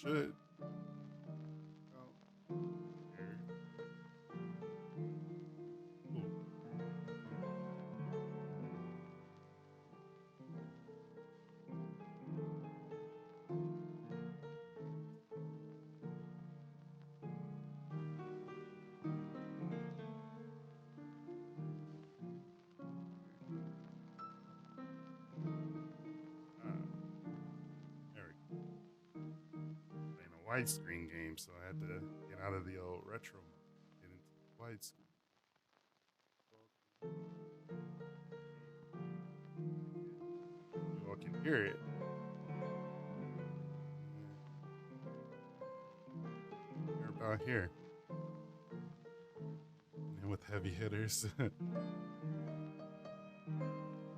should. Widescreen game, so I had to get out of the old retro mode, get into widescreen. You all can hear it. They're about here. And with heavy hitters.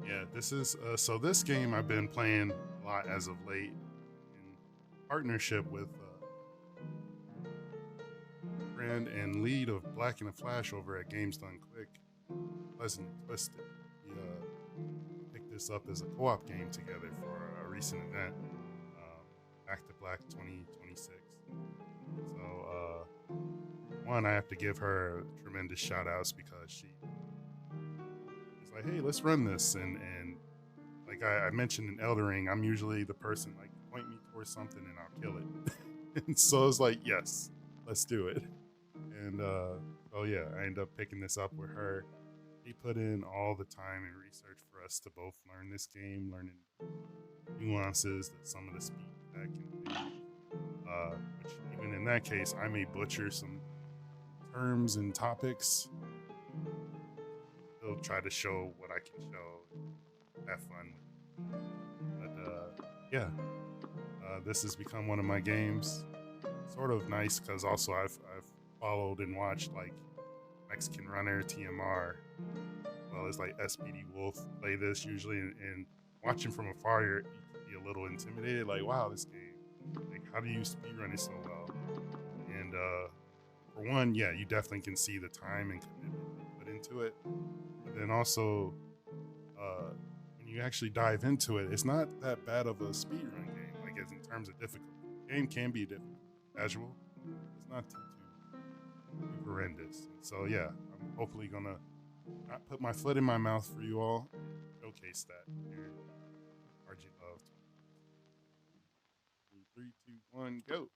Yeah, this is so this game I've been playing a lot as of late in partnership with friend and lead of Black in a Flash over at Games Done Quick, Pleasant Twisted. We picked this up as a co-op game together for a recent event, Back to Black 2026. So, one, I have to give her tremendous shout outs because she's like, hey, let's run this. And like I mentioned in Elden Ring, I'm usually the person like, point me towards something and I'll kill it. And so it's like, yes, let's do it. And oh yeah, I ended up picking this up with her. She put in all the time and research for us to both learn this game, learning nuances that some of the speed that can be. Which even in that case, I may butcher some terms and topics. Still try to show what I can show, have fun with. But yeah, this has become one of my games. Sort of nice because also I've followed and watched like Mexican Runner, TMR, as well as like SPD Wolf play this usually, and watching from afar, you can be a little intimidated. Like, wow, this game, like, how do you speedrun it so well? And for one, yeah, you definitely can see the time and commitment you put into it. But then also, when you actually dive into it, it's not that bad of a speedrun game. Like, as in terms of difficulty, the game can be difficult. Casual, it's not too horrendous. And so yeah, I'm hopefully gonna not put my foot in my mouth for you all. Showcase that here. RGLove2026. 3, 2, 1, go.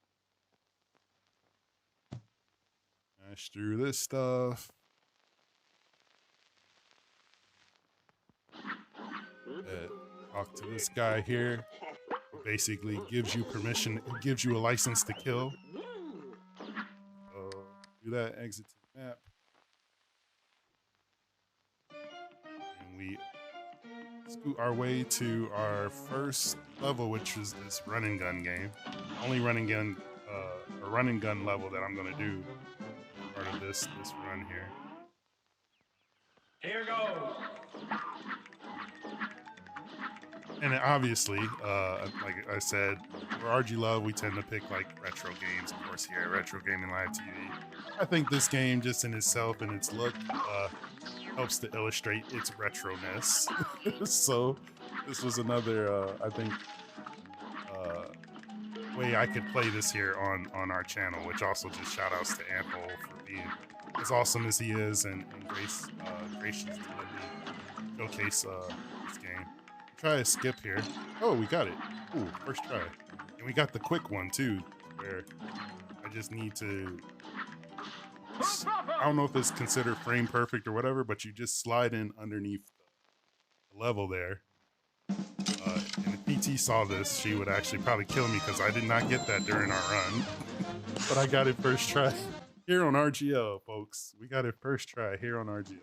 Mash through this stuff. Talk to this guy here. Basically gives you permission, it gives you a license to kill. So do that, exit to the map. And we scoot our way to our first level, which is this run and gun game. Only run and gun level that I'm gonna do part of this run here. Here goes. And obviously, like I said, for RGLove, we tend to pick like retro games, of course, here at RetroGamingLiveTv. I think this game, just in itself and its look, helps to illustrate its retroness. So this was another, I think, way I could play this here on our channel, which also just shout outs to Ample for being as awesome as he is and gracious to let me showcase this game. Try to skip here. Oh, we got it. Ooh, first try. And we got the quick one too, where I just need to, I don't know if it's considered frame perfect or whatever, but you just slide in underneath the level there. And if PT saw this, she would actually probably kill me because I did not get that during our run. But I got it first try here on RGL, folks. We got it first try here on RGL.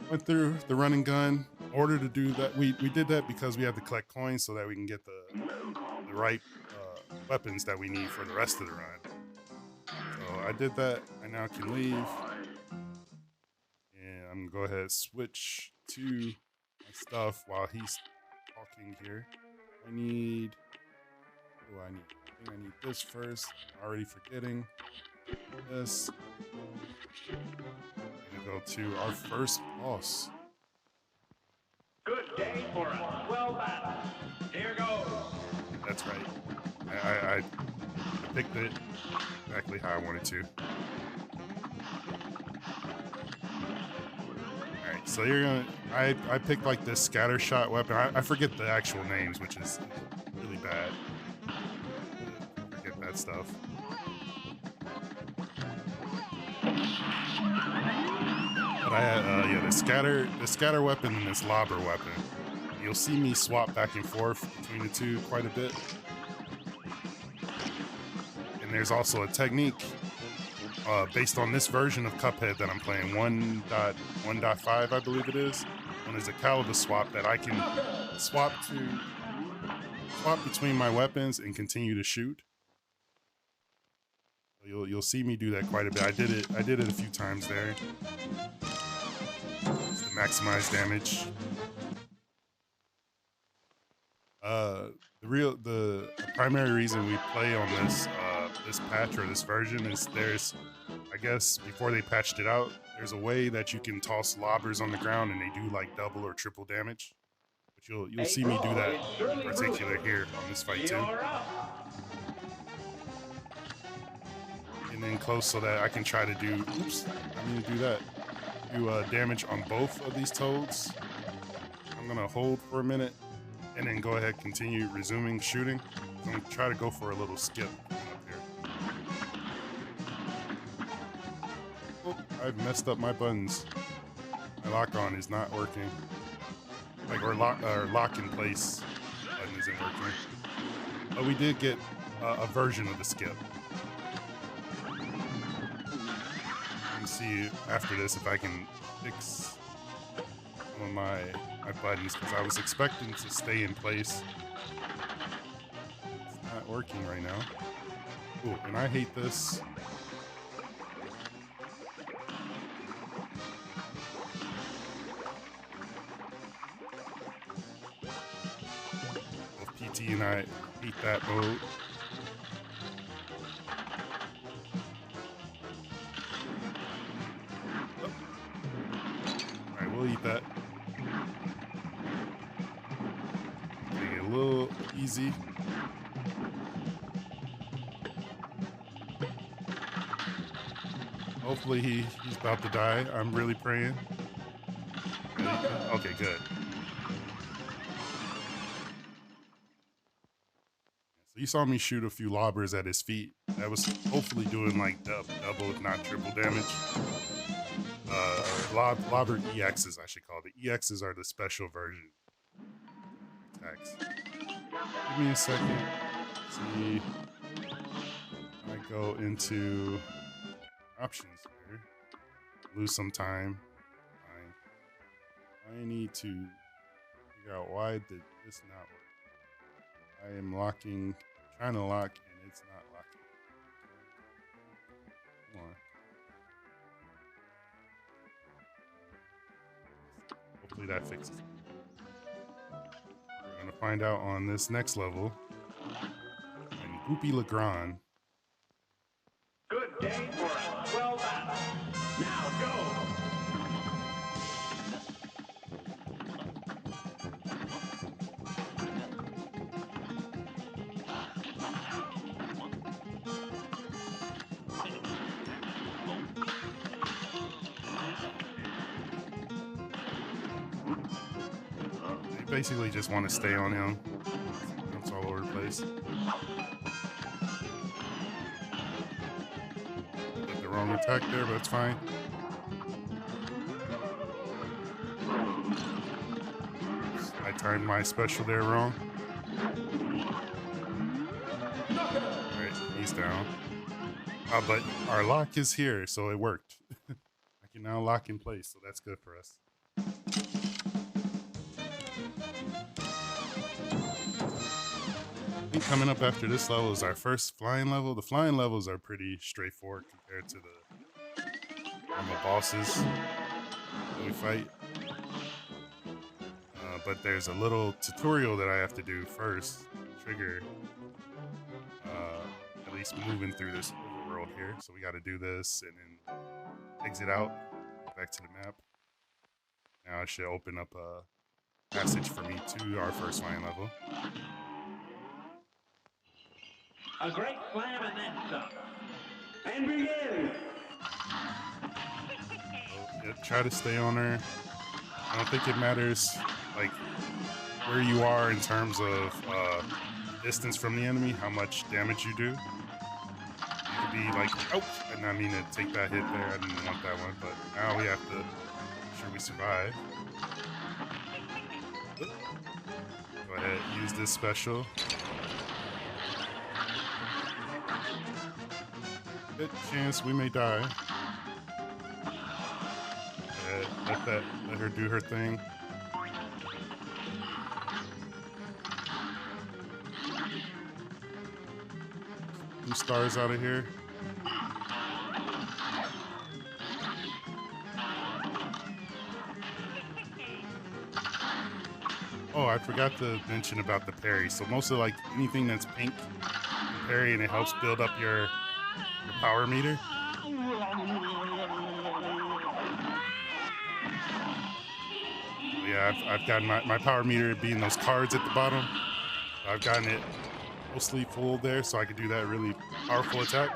Went through the run and gun. In order to do that, we did that because we had to collect coins so that we can get the right weapons that we need for the rest of the run. So I did that. I now can leave. And I'm gonna go ahead and switch to my stuff while he's talking here. I think I need this first. I'm already forgetting this. I'm gonna go to our first boss. Good day for a swell battle. Here goes. That's right. I picked it exactly how I wanted to. Alright, so you're gonna... I picked like this scatter shot weapon. I forget the actual names, which is really bad. I forget that stuff. But I had, yeah, the scatter weapon and this lobber weapon. You'll see me swap back and forth between the two quite a bit. And there's also a technique based on this version of Cuphead that I'm playing, 1.1.5, I believe it is. One is a caliber swap that I can swap between my weapons and continue to shoot. You'll see me do that quite a bit. I did it a few times there. Just to maximize damage. The primary reason we play on this this patch or this version is there's, I guess before they patched it out, there's a way that you can toss lobbers on the ground and they do like double or triple damage. But you'll see me do that in particular here on this fight too. And then close so that I can try to do, oops, I mean to do that. Do damage on both of these toads. I'm gonna hold for a minute and then go ahead, continue resuming shooting. I'm gonna try to go for a little skip up here. Oh, I've messed up my buttons. My lock on is not working. Like, or lock in place button isn't working. But we did get a version of the skip. Let me see after this if I can fix some of my buttons, because I was expecting to stay in place. It's not working right now. Ooh, and I hate this. Both PT and I hate that mode. Oh. Alright, we'll eat that. Make it a little easy. Hopefully he's about to die. I'm really praying. Okay, good. So you saw me shoot a few lobbers at his feet. That was hopefully doing like double, if not triple damage. Lobber EXs, I should call it. The EXs are the special version attacks. Give me a second. Let's see. I go into options here. Lose some time. I need to figure out why did this not work. I am trying to lock, and it's not locking. Come on. Hopefully that fixes it. We're gonna find out on this next level. And Goopy Legrand. Good day for a swell battle. Now go. They basically just want to stay on him. Jumps all over the place. Did the wrong attack there, but it's fine. I timed my special there wrong. Alright, he's down. But our lock is here, so it worked. I can now lock in place, so that's good for us. I think coming up after this level is our first flying level. The flying levels are pretty straightforward compared to the normal bosses that we fight. But there's a little tutorial that I have to do first to trigger at least moving through this world here. So we got to do this and then exit out, go back to the map. Now it should open up passage for me to our first line level. A great slam and then some. And begin. So, yeah, try to stay on her. I don't think it matters like where you are in terms of distance from the enemy, how much damage you do. You could be like, oh, I did not mean to take that hit there. I didn't want that one, but now we have to make sure we survive. Go ahead, use this special. Good chance we may die. Go ahead, let her do her thing. 2 stars out of here. Oh, I forgot to mention about the parry. So most of like anything that's pink, you parry, and it helps build up your power meter. Yeah, I've gotten my power meter being those cards at the bottom. I've gotten it mostly full there, so I can do that really powerful attack.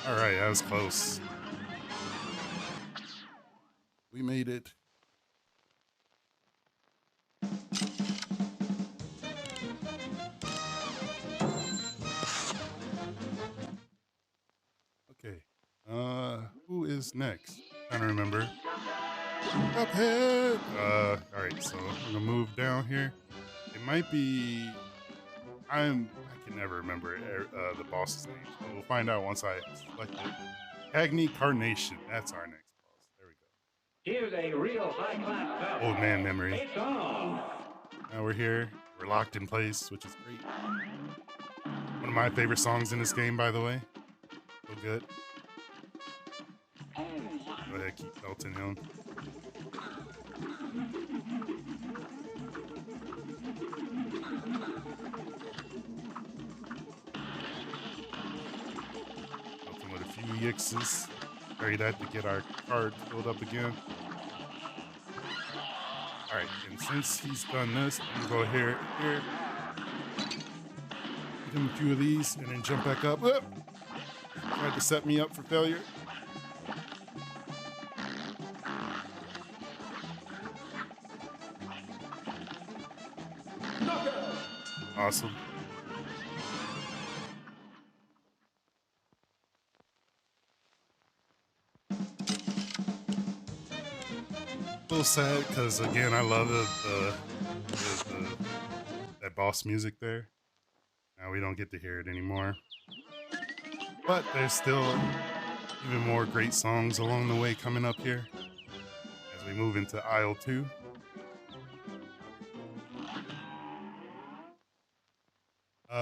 All right, that was close. We made it. Okay. Who is next? Trying to remember. Cuphead. All right. So I'm gonna move down here. It might be. I can never remember the boss's name. So we'll find out once I select it. Agni Carnation. That's our next boss. There we go. Here's a real high-class battle. Old man memory. It's on. Now we're here. We're locked in place, which is great. One of my favorite songs in this game, by the way. So good. Go ahead, keep belting him. Belt him with a few yixes. Carry that to get our card filled up again. Alright, and since he's done this, I'm gonna go here. Give him a few of these and then jump back up. Whoop! Tried to set me up for failure. Awesome. A little sad because again, I love that boss music there. Now we don't get to hear it anymore. But there's still even more great songs along the way coming up here as we move into aisle 2.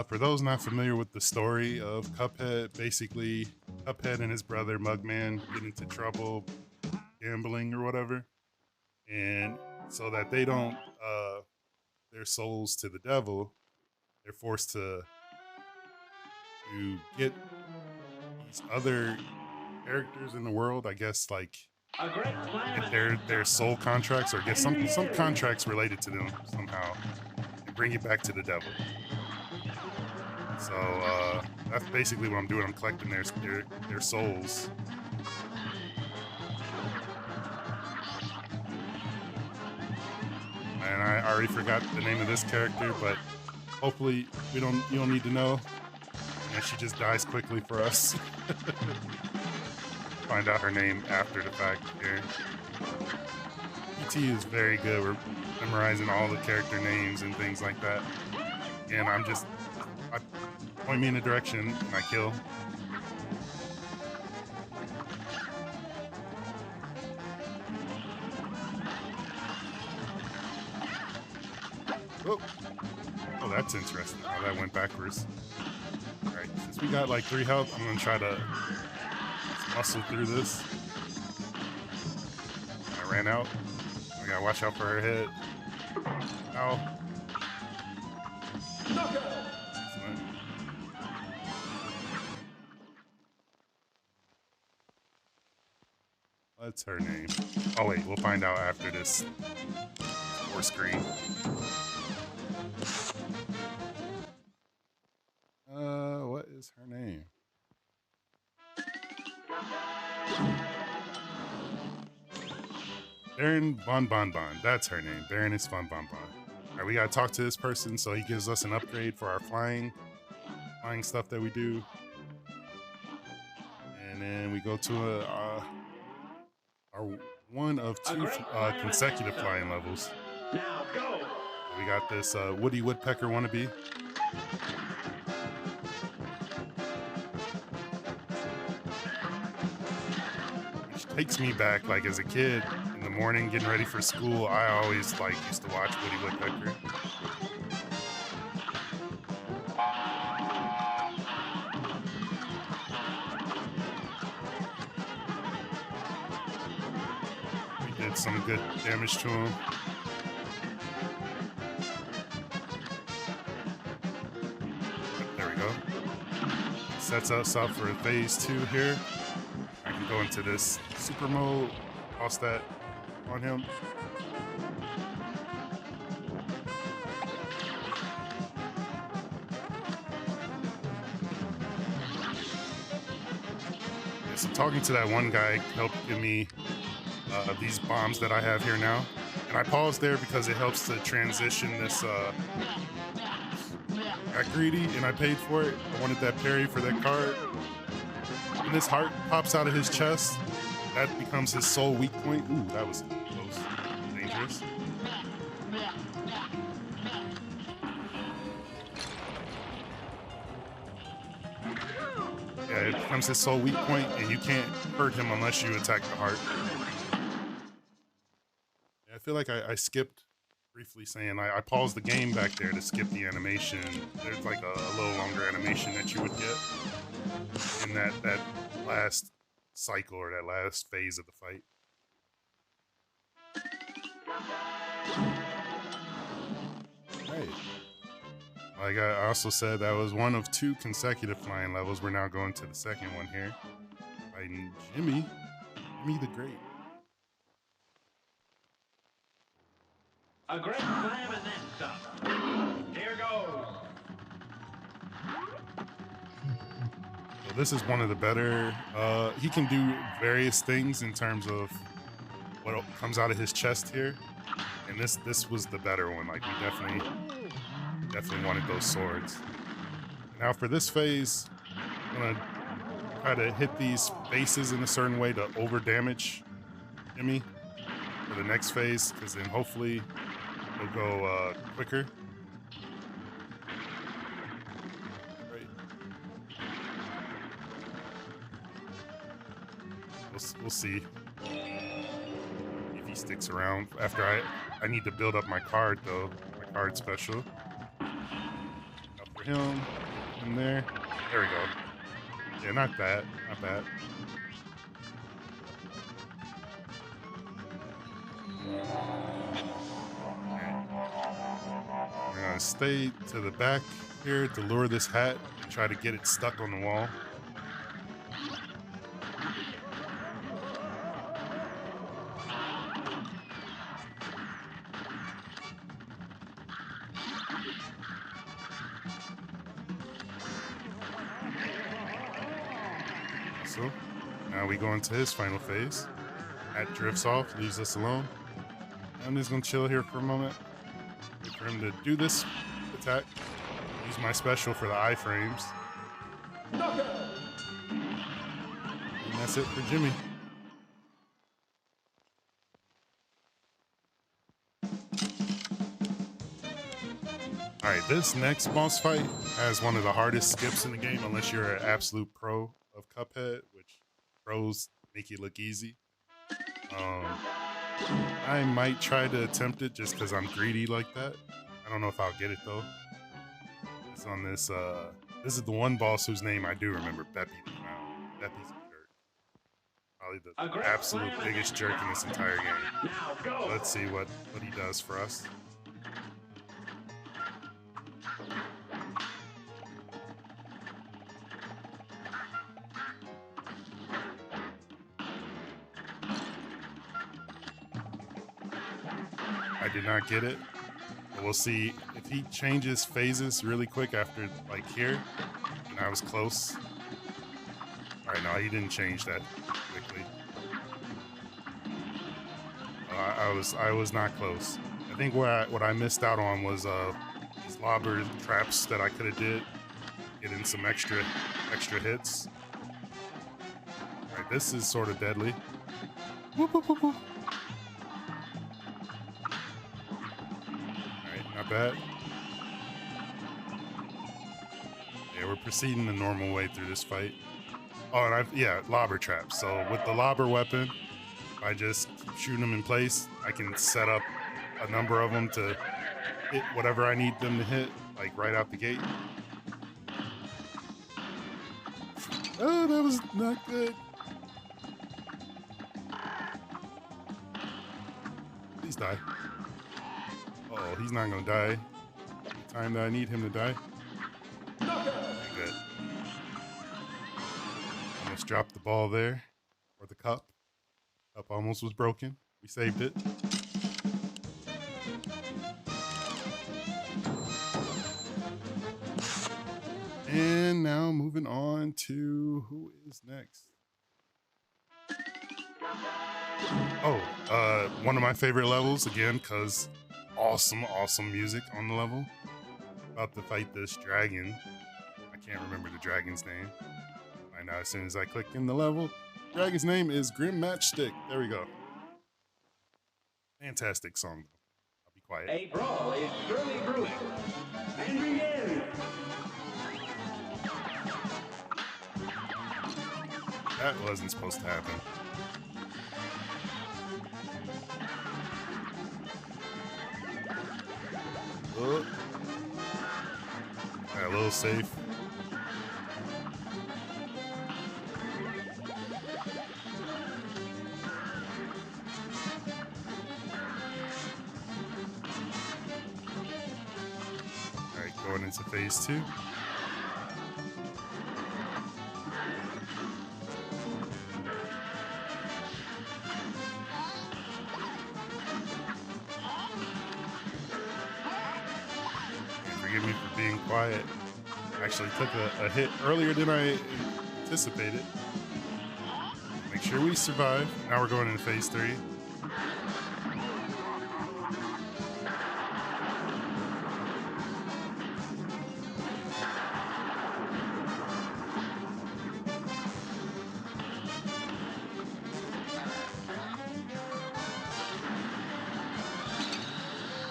For those not familiar with the story of Cuphead, basically Cuphead and his brother Mugman get into trouble gambling or whatever, and so that they don't their souls to the devil, they're forced to get these other characters in the world, I guess, like get their soul contracts or get some contracts related to them somehow and bring it back to the devil. So that's basically what I'm doing. I'm collecting their souls. And I already forgot the name of this character, but hopefully you don't need to know. And she just dies quickly for us. Find out her name after the fact here. ET is very good. We're memorizing all the character names and things like that. And I point me in a direction and I kill. Oh, that's interesting how that went backwards. Alright, since we got like 3 health, I'm gonna try to muscle through this. I ran out. I gotta watch out for her head. Ow. Excellent. What's her name? Oh wait, we'll find out after this four screen. What is her name? Baron Bon Bon Bon. That's her name. Baroness Bon Bon Bon. All right, we gotta talk to this person so he gives us an upgrade for our flying stuff that we do. And then we go to our one of two consecutive flying levels. Now go. We got this Woody Woodpecker wannabe. Which takes me back, like as a kid, in the morning getting ready for school, I always used to watch Woody Woodpecker. We did some good damage to him. There we go. Sets us up for phase 2 here. I can go into this super mode, toss that on him. Yeah, so talking to that one guy helped give me these bombs that I have here now. And I paused there because it helps to transition this. Got greedy and I paid for it. I wanted that parry for that card. When his heart pops out of his chest, that becomes his sole weak point. Ooh, that was close. Dangerous. Yeah, it becomes his sole weak point, and you can't hurt him unless you attack the heart. Yeah, I feel like I skipped briefly saying I paused the game back there to skip the animation. There's like a little longer animation that you would get in that last cycle or that last phase of the fight. Right. Like I also said, that was one of 2 consecutive flying levels. We're now going to the second one here. Fighting Jimmy the Great. A great slam and then some. Here goes. So this is one of the better. He can do various things in terms of what comes out of his chest here, and this was the better one. Like we definitely wanted those swords. Now for this phase, I'm gonna try to hit these faces in a certain way to over damage Jimmy for the next phase, because then hopefully it'll go quicker. Right. We'll see if he sticks around. After I need to build up my card though, my card special. Up for him, in there. There we go. Yeah, not bad, not bad. We're gonna stay to the back here to lure this hat and try to get it stuck on the wall. So now we go into his final phase. Hat drifts off, leaves us alone. I'm just gonna chill here for a moment. Wait for him to do this attack. Use my special for the iframes. And that's it for Jimmy. Alright, this next boss fight has one of the hardest skips in the game unless you're an absolute pro of Cuphead, which pros make it look easy. I might try to attempt it just because I'm greedy like that. I don't know if I'll get it though. It's on this, this is the one boss whose name I do remember, Beppy the Clown. Beppy's a jerk. Probably the absolute biggest jerk in this entire game. So let's see what he does for us. I did not get it. But we'll see if he changes phases really quick after like here. And I was close. All right, no, he didn't change that quickly. I was not close. I think what I missed out on was these lobber traps that I could have did, getting some extra hits. All right, this is sort of deadly. Whoop, whoop, whoop, whoop. All right, not bad. Yeah, we're proceeding the normal way through this fight. Oh, and yeah, lobber traps. So with the lobber weapon, I just keep shooting them in place. I can set up a number of them to hit whatever I need them to hit, like right out the gate. Oh, that was not good. Please die. Oh, he's not gonna die. The time that I need him to die. Okay, good. Almost dropped the ball there, or the cup. Cup almost was broken. We saved it. And now moving on to who is next? Oh, one of my favorite levels again, cause awesome music on the level. About to fight this dragon. I can't remember the dragon's name. Find out as soon as I click in the level. Dragon's name is Grim Matchstick. There we go. Fantastic song though. I'll be quiet. A brawl is surely brewing. And begin. That wasn't supposed to happen. Oh. Got a little safe. Alright, going into phase 2. Forgive me for being quiet. Actually took a hit earlier than I anticipated. Make sure we survive. Now we're going into phase 3.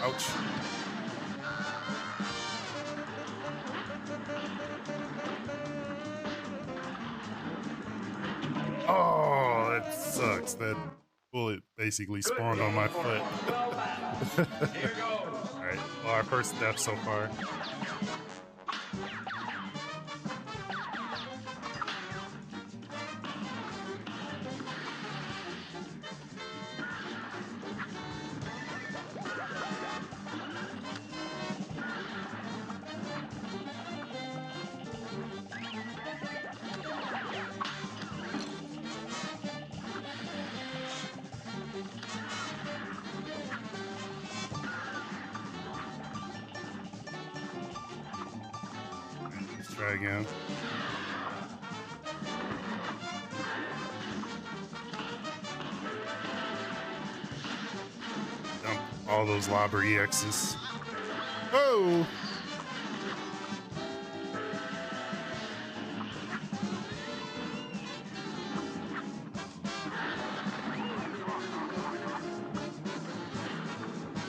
Ouch. Oh, that sucks. That bullet basically spawned on my foot. Here goes. Alright, well, our first death so far. Let's try again. Dump all those lobber EXs. Oh!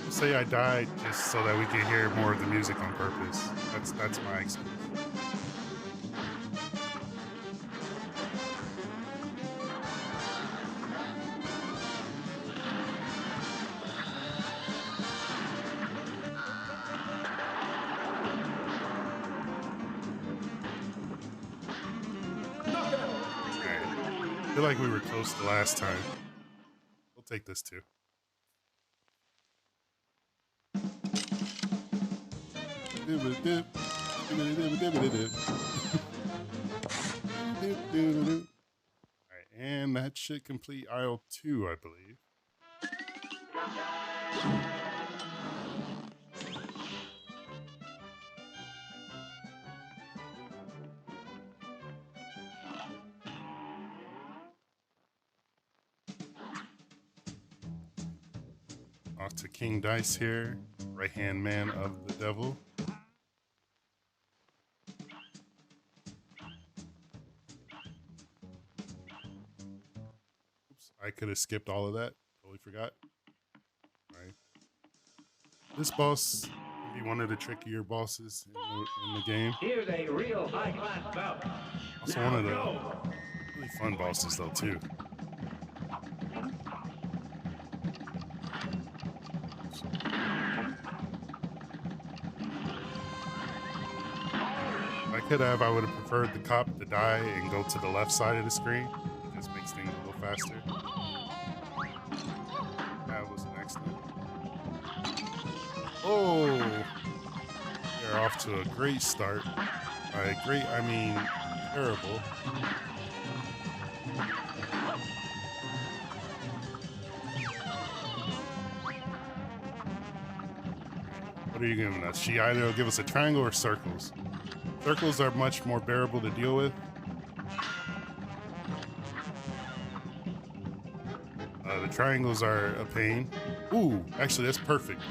Say I died just so that we can hear more of the music on purpose. That's my excuse. I feel like we were close the last time. We'll take this too. Alright, and that should complete aisle 2, I believe. Off to King Dice here, right-hand man of the devil. Oops, I could have skipped all of that. Totally forgot. All right. This boss can be one of the trickier bosses in the game. Here's a real high-class bout. Also Now one of the go. really fun bosses though too. If I could have, I would have preferred the cop to die and go to the left side of the screen. It just makes things a little faster. That was an accident. Oh, they're off to a great start. By great, I mean terrible. What are you giving us? She either will give us a triangle or circles. Circles are much more bearable to deal with. The triangles are a pain. Ooh, actually that's perfect.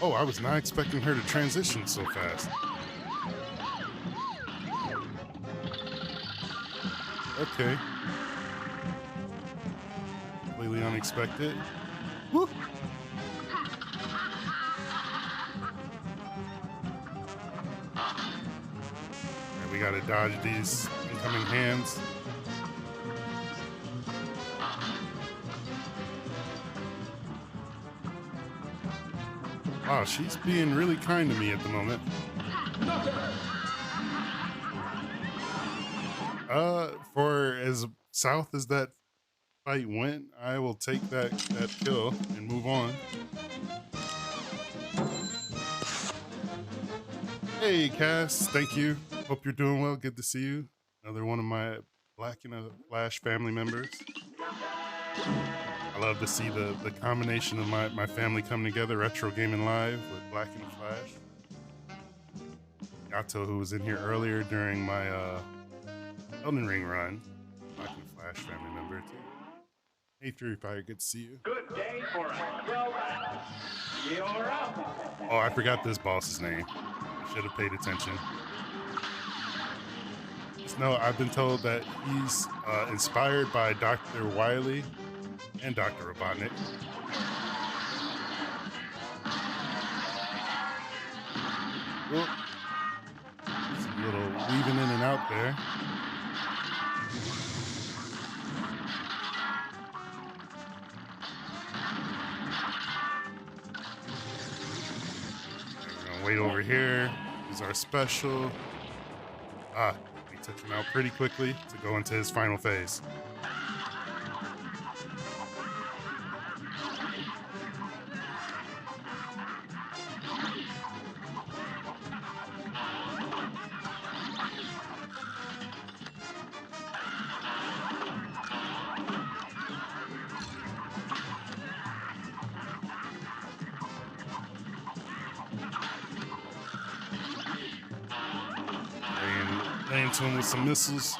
Oh, I was not expecting her to transition so fast. Okay. Completely unexpected. Woo! Alright, we gotta dodge these incoming hands. Wow, she's being really kind to me at the moment. For as south as that fight went, I will take that kill and move on. Hey, Cass, thank you. Hope you're doing well. Good to see you. Another one of my Black in a Flash family members. I love to see the combination of my family come together, Retro Gaming Live with Black in a Flash. Yato, who was in here earlier during my Elden Ring run. Black in a Flash family member too. Hey, Fury Fire, good to see you. Good day for a well battle. You're up. Oh, I forgot this boss's name. I should have paid attention. Just know I've been told that he's inspired by Dr. Wily and Dr. Robotnik. Whoop. Just a little weaving in and out there. We're gonna wait over here. Is our special. We took him out pretty quickly to go into his final phase. Laying to him with some missiles.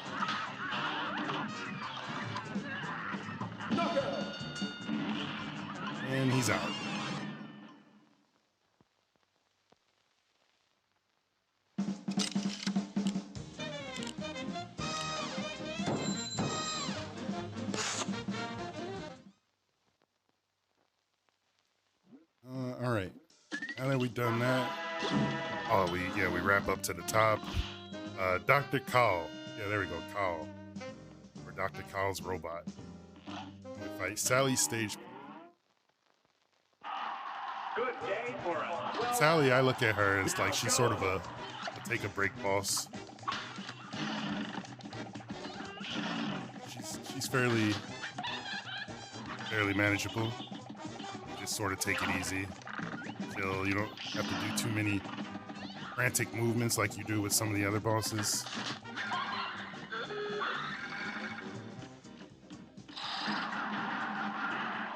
And he's out. All right. Now that we've done that, we wrap up to the top. Dr. Call. Yeah, there we go, Call. Or Dr. Call's robot. We fight Sally Stage. Good day for a well Sally, I look at her as like she's sort of a take a break boss. She's fairly manageable. You just sort of take it easy. Chill. You don't have to do too many frantic movements like you do with some of the other bosses.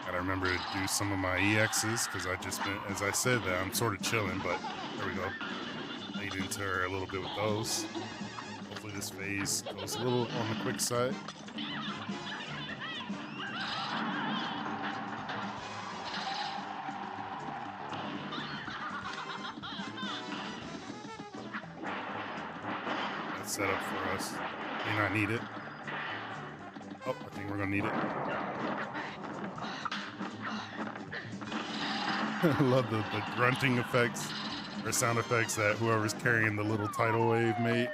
Gotta remember to do some of my EXs because I just been, as I said, that I'm sort of chilling, but there we go. Laid into her a little bit with those. Hopefully this phase goes a little on the quick side. setup for us. May not need it. Oh, I think we're gonna need it. I love the grunting effects or sound effects that whoever's carrying the little tidal wave made.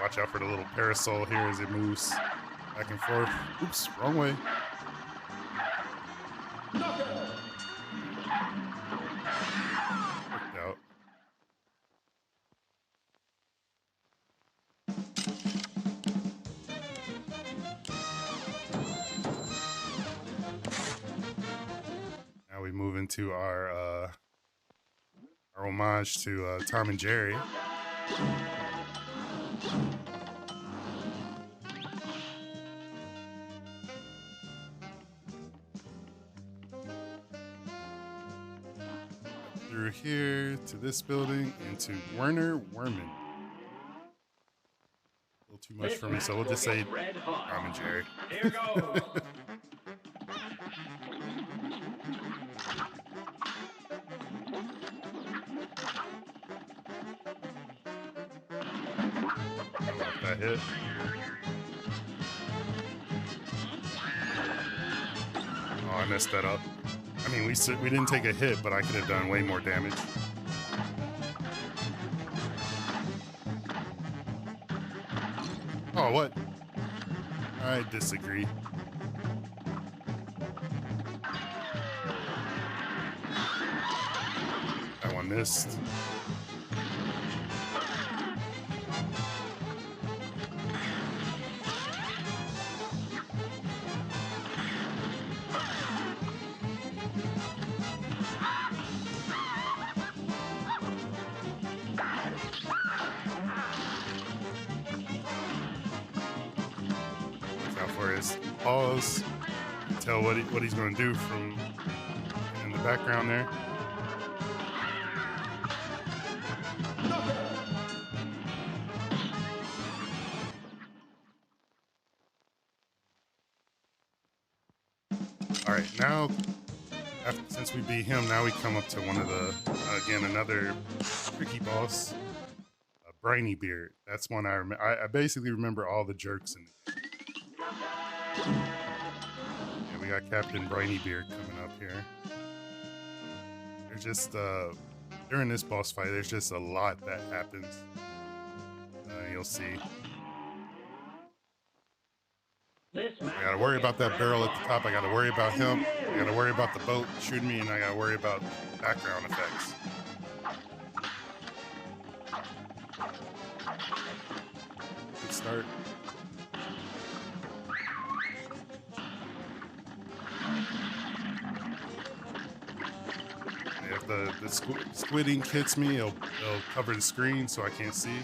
Watch out for the little parasol here as it moves back and forth. Oops, wrong way. Worked out. Now we move into our homage to Tom and Jerry. Through here to this building into Werner Werman. A little too much for me, so we'll just say Tom and Jerry. Here goes. That hit. Oh, I messed that up. I mean, we didn't take a hit, but I could have done way more damage. Oh, what? I disagree. That one missed. Pause, tell what he's going to do from in the background there. All right, now since we beat him, now we come up to one of the again another tricky boss, Briny Beard. That's one I remember. I basically remember all the jerks in it. Yeah, we got Captain Briny Beard coming up here. There's just during this boss fight, there's just a lot that happens. You'll see. I gotta worry about that barrel at the top. I gotta worry about him. I gotta worry about the boat shooting me, and I gotta worry about background effects. Good start. If the squid ink hits me, it'll cover the screen so I can't see.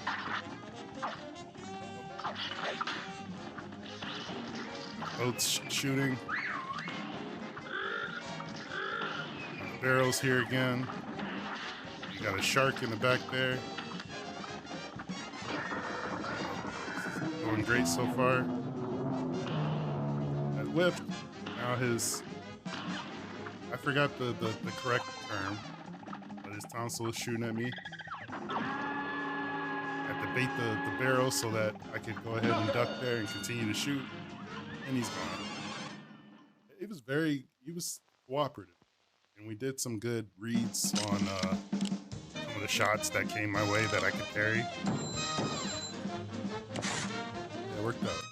Boat's shooting. The barrel's here again. You got a shark in the back there. Going great so far. That whipped. Now his... I forgot the correct term, but his tonsil is shooting at me. I had to bait the barrel so that I could go ahead and duck there and continue to shoot. And he's gone. He was cooperative. And we did some good reads on some of the shots that came my way that I could parry. Yeah, it worked out.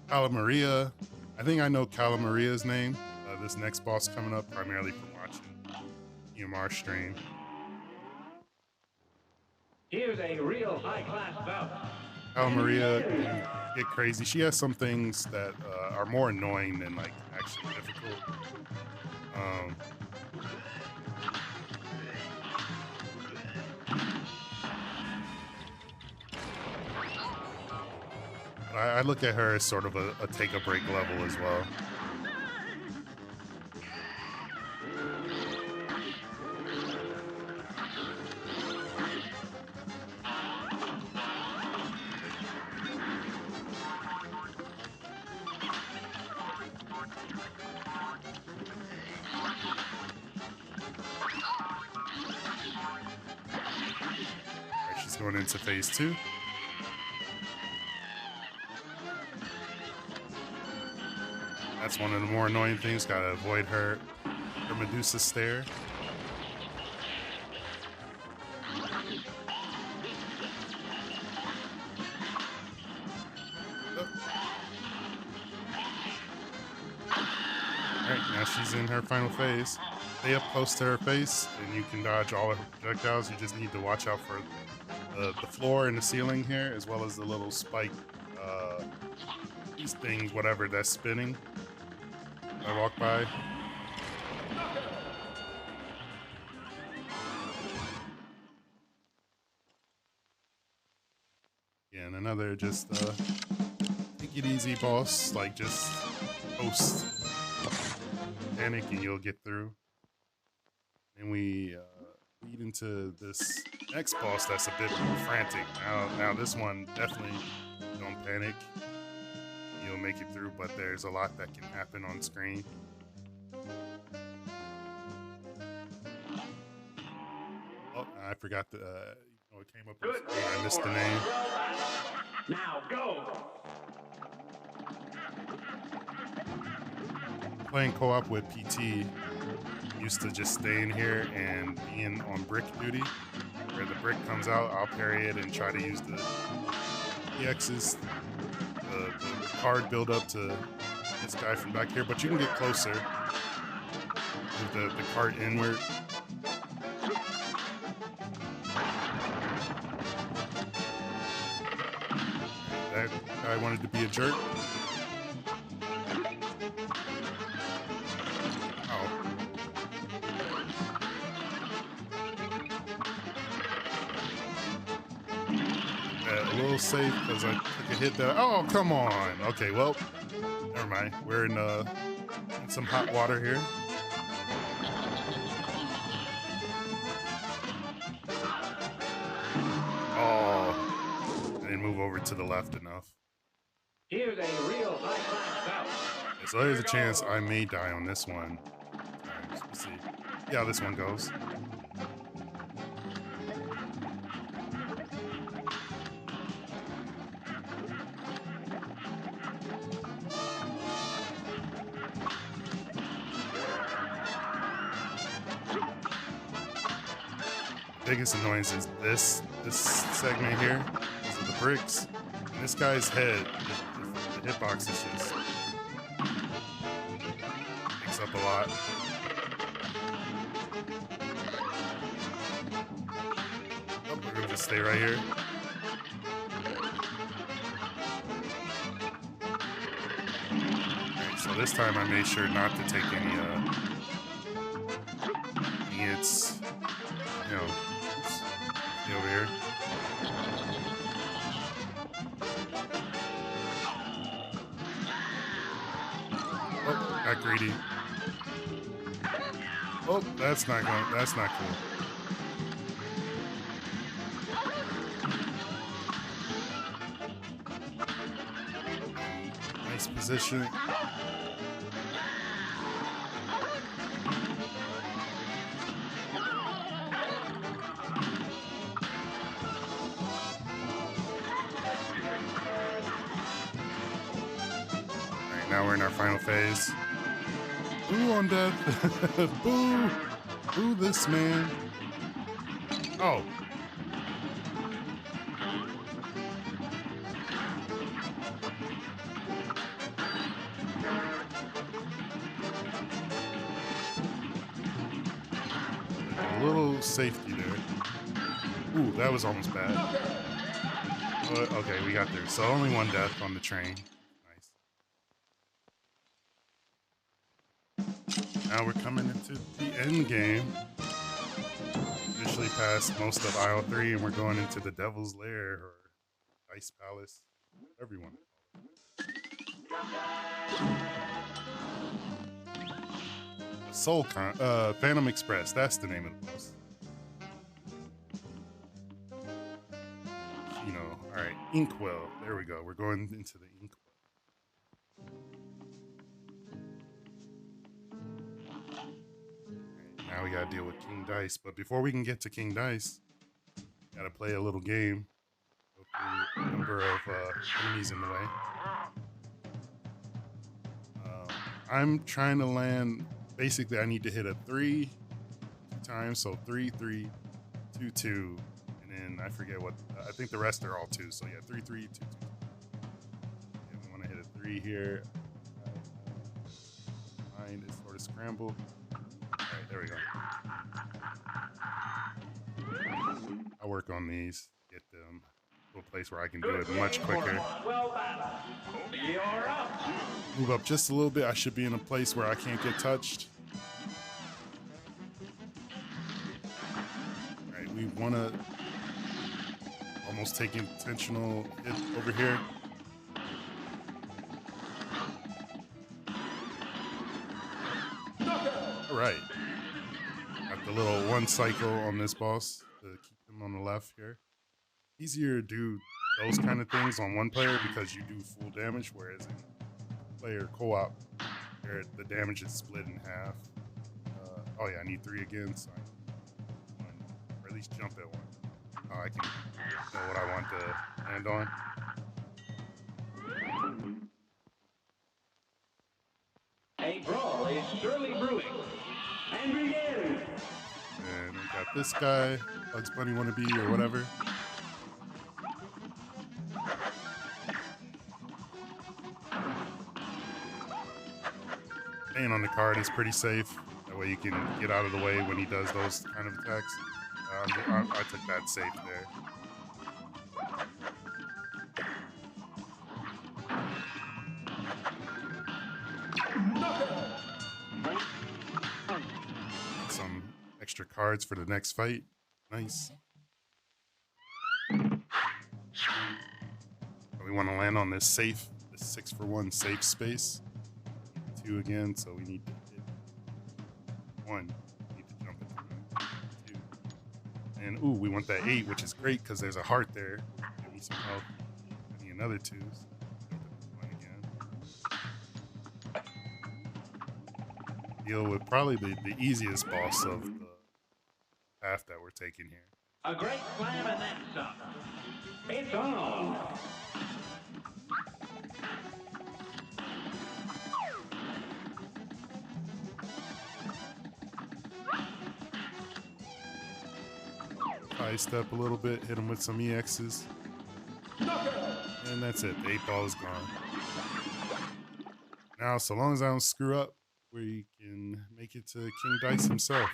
Calamaria. I think I know Calamaria's name. This next boss coming up primarily from watching EMR stream. Here's a real high-class bout. Calamaria can get crazy. She has some things that are more annoying than like actually difficult. I look at her as sort of a take-a-break level as well. going into phase 2. That's one of the more annoying things. Gotta avoid her Medusa stare. Alright, now she's in her final phase. Stay up close to her face, and you can dodge all of her projectiles. You just need to watch out for the floor and the ceiling here, as well as the little spike, these things, whatever, that's spinning. I walk by. Yeah, and another just take it easy, boss. Like, just post panic and you'll get through. And we lead into this next boss that's a bit more frantic. Now this one, definitely don't panic. You'll make it through, but there's a lot that can happen on screen. Oh, I forgot the, it came up on screen. I missed the name. Now go. Playing co-op with PT, used to just stay in here and being on brick duty. Where the brick comes out, I'll parry it and try to use the EXs, the card build up to this guy from back here. But you can get closer with the cart inward. That guy wanted to be a jerk. A little safe because I took a hit there. Oh, come on. Okay, well, never mind. We're in some hot water here. Oh, I didn't move over to the left enough. Here's a real high-class bout. Okay, so there's a chance I may die on this one. All right, let's see. Yeah, how this one goes. Biggest annoyance is this segment here, because of the bricks. And this guy's head, the hitbox is just picks up a lot. Oh, we're gonna just stay right here. Alright, so this time I made sure not to take any hits, you know. Over here. Oh, got greedy. Oh, that's not cool. Nice position. Now we're in our final phase. Boo on death. Boo. Boo this man. Oh. A little safety there. Ooh, that was almost bad. But okay, we got there. So only one death on the train. Now we're coming into the end game. Officially past most of aisle 3, and we're going into the Devil's Lair or Ice Palace, whatever you want to call it. Phantom Express. That's the name of the boss. You know, all right, Inkwell. There we go. We're going into the Inkwell. Now we gotta deal with King Dice, but before we can get to King Dice, Gotta play a little game. Go through a number of enemies in the way. I'm trying to land. Basically, I need to hit a 3 times. So 3, 3, 2, 2. And then I forget what. I think the rest are all 2. So yeah, 3, 3, 2, 2. Yeah, we want to hit a 3 here. Mind is sort of scrambled. All right, there we go. I'll work on these. Get them to a place where I can do it much quicker. Well done. You're up. Move up just a little bit. I should be in a place where I can't get touched. All right, we want to almost take intentional hit over here. All right. Got the little one cycle on this boss to keep them on the left here. Easier to do those kind of things on one player because you do full damage, whereas in player co-op, the damage is split in half. Oh yeah, I need 3 again, so I need 1, or at least jump at 1. Oh, I can know what I want to land on. A brawl is surely brewing. And begin. And we got this guy, Bugs Bunny wannabe or whatever. Staying on the card is pretty safe. That way you can get out of the way when he does those kind of attacks. I took that safe there. Some extra cards for the next fight. Nice. We want to land on this safe, this 6-for-1 safe space. 2 again, so we need to hit 1. We need to jump into 2. And ooh, we want that 8, which is great because there's a heart there. Give me some help. I need another 2s. Jump into 1 again. Deal with probably the easiest boss of the path that we're taking here. A great slam and then some. It's on. High step a little bit, hit him with some EXs. And that's it. The 8 ball is gone. Now, so long as I don't screw up, we can make it to King Dice himself.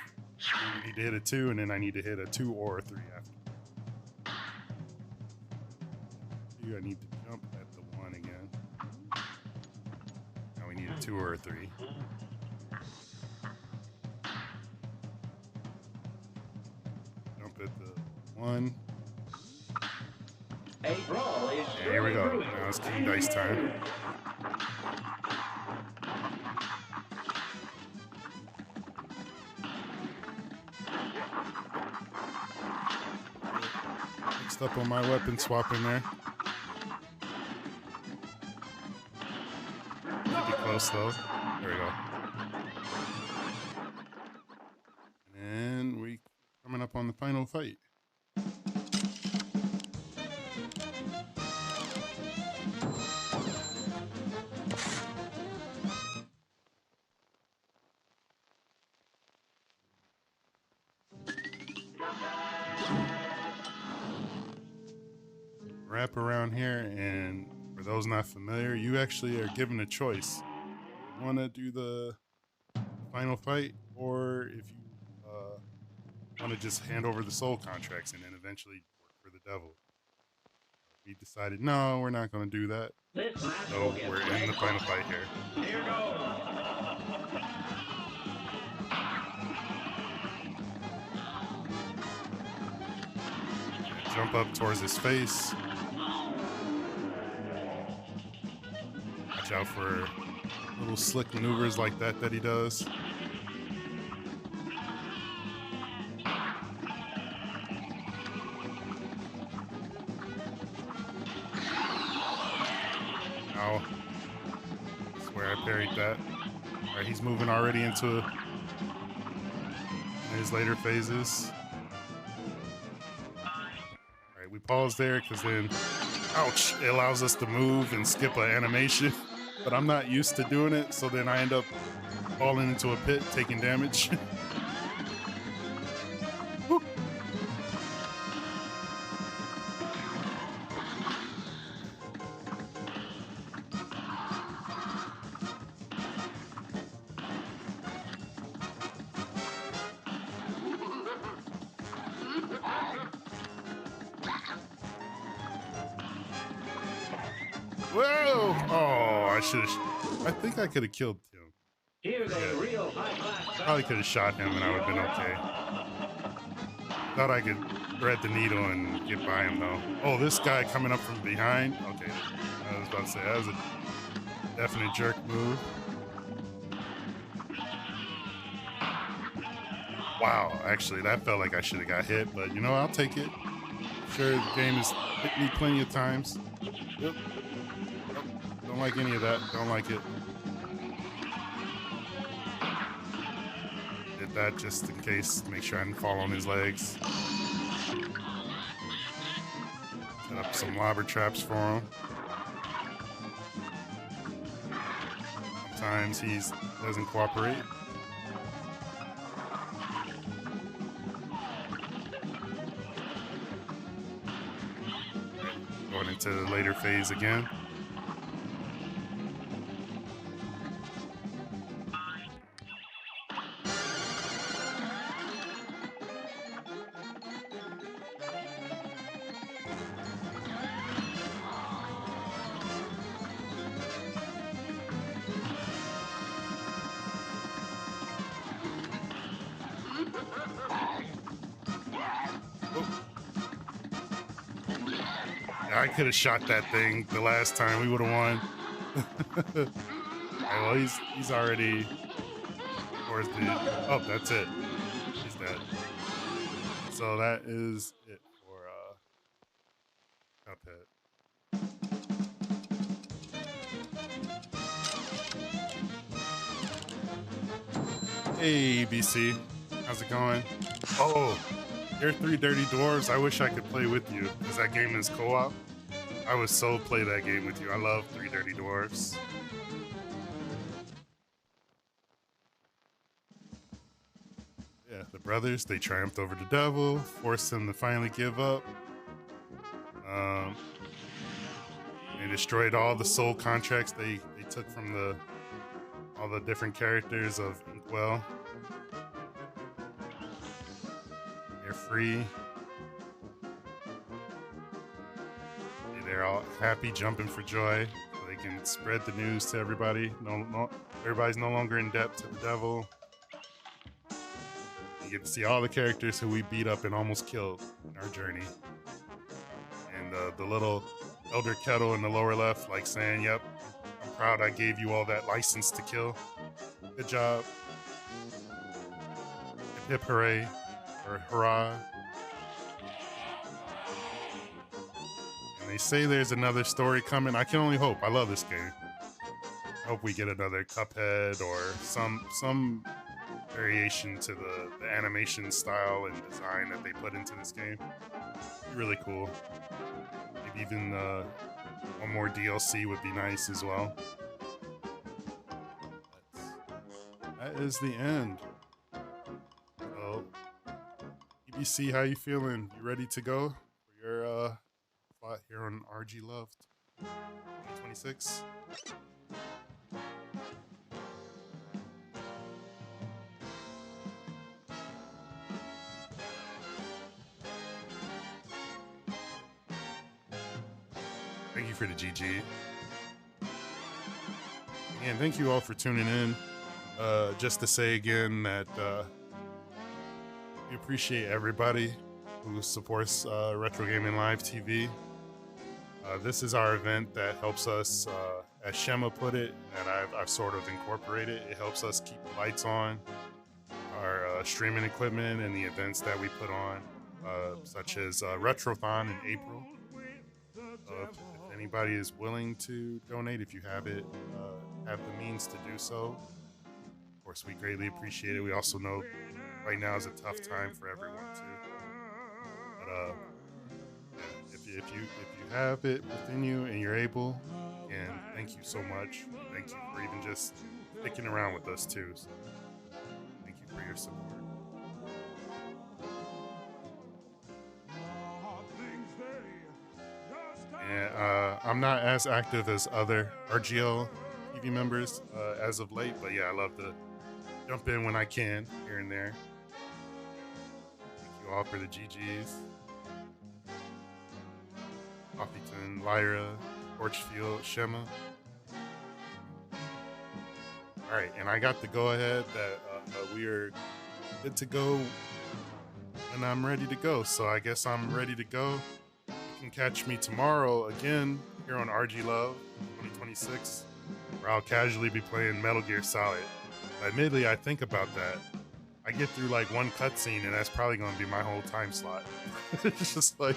I need to hit a 2, and then I need to hit a 2 or a 3 after. 2, I need to jump at the 1 again. Now we need a 2 or a 3. Jump at the 1. A brawl is And here we go. Now it's King Dice time. Mixed up on my weapon swap in there. Pretty close though. There we go. And we coming up on the final fight. Wrap around here, and for those not familiar, you actually are given a choice. You want to do the final fight, or if you want to just hand over the soul contracts and then eventually work for the devil. We decided, no, we're not going to do that. So we're in the final fight here. Here goes. Jump up towards his face. Watch out for little slick maneuvers like that he does. Ow. I swear I parried that. Alright, he's moving already into his later phases. pause there because then, ouch, it allows us to move and skip an animation. But I'm not used to doing it, so then I end up falling into a pit, taking damage. Whoa! Oh, I think I could have killed him. Here's a real high-class. Probably could have shot him and I would have been okay. Thought I could thread the needle and get by him though. Oh, this guy coming up from behind. Okay, I was about to say that was a definite jerk move. Wow, actually, that felt like I should have got hit, but you know, I'll take it. Sure, the game has hit me plenty of times. Yep. Don't like any of that. Don't like it. Did that just in case, make sure I didn't fall on his legs. Set up some lobber traps for him. Sometimes he doesn't cooperate. Going into the later phase again. I could have shot that thing the last time. We would have won. Right, well, he's already towards the. Oh, that's it. He's dead. So that is it for Cuphead. Hey, BC, how's it going? Oh. You're 3 Dirty Dwarves. I wish I could play with you because that game is co-op. I would so play that game with you. I love 3 Dirty Dwarves. Yeah, the brothers, they triumphed over the devil, forced him to finally give up. They destroyed all the soul contracts they took from all the different characters of Inkwell. They're free. They're all happy, jumping for joy. So they can spread the news to everybody. Everybody's no longer in debt to the devil. You get to see all the characters who we beat up and almost killed in our journey. And the little Elder Kettle in the lower left, like saying, "Yep, I'm proud I gave you all that license to kill. Good job. Hip hip hooray." Or hurrah. And they say there's another story coming. I can only hope. I love this game. I hope we get another Cuphead or some variation to the animation style and design that they put into this game. It'd be really cool. Maybe even one more DLC would be nice as well. That is the end. So, EBC, how you feeling? You ready to go for your spot here on RGLove2026? Thank you for the GG. And thank you all for tuning in. Just to say again that we appreciate everybody who supports RetroGamingLiveTv. This is our event that helps us, as Shema put it, and I've sort of incorporated, it helps us keep the lights on, our streaming equipment and the events that we put on, such as Retrothon in April. If anybody is willing to donate, if you have the means to do so, of course, we greatly appreciate it. We also know right now is a tough time for everyone too. But if you have it within you and you're able, and thank you so much. Thank you for even just sticking around with us too. So thank you for your support. And I'm not as active as other RGL TV members as of late, but yeah, I love to jump in when I can here and there. Thank you all for the GGs. Coffeeton, Lyra, Porchfield, Shema. All right, and I got the go-ahead that we are good to go when I'm ready to go. So I guess I'm ready to go. You can catch me tomorrow again here on RGLove2026, where I'll casually be playing Metal Gear Solid. Admittedly, I think about that. I get through like one cutscene, and that's probably going to be my whole time slot. It's just like,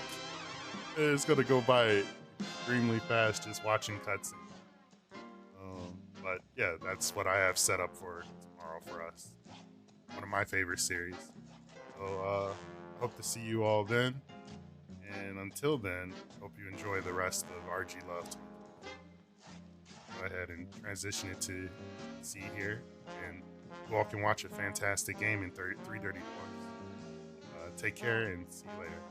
it's going to go by extremely fast just watching cutscenes. But yeah, that's what I have set up for tomorrow for us. One of my favorite series. So hope to see you all then. And until then, hope you enjoy the rest of RG Love. Go ahead and transition it to C here, and you all can watch a fantastic game in 3 Dirty Dwarfs. Take care and see you later.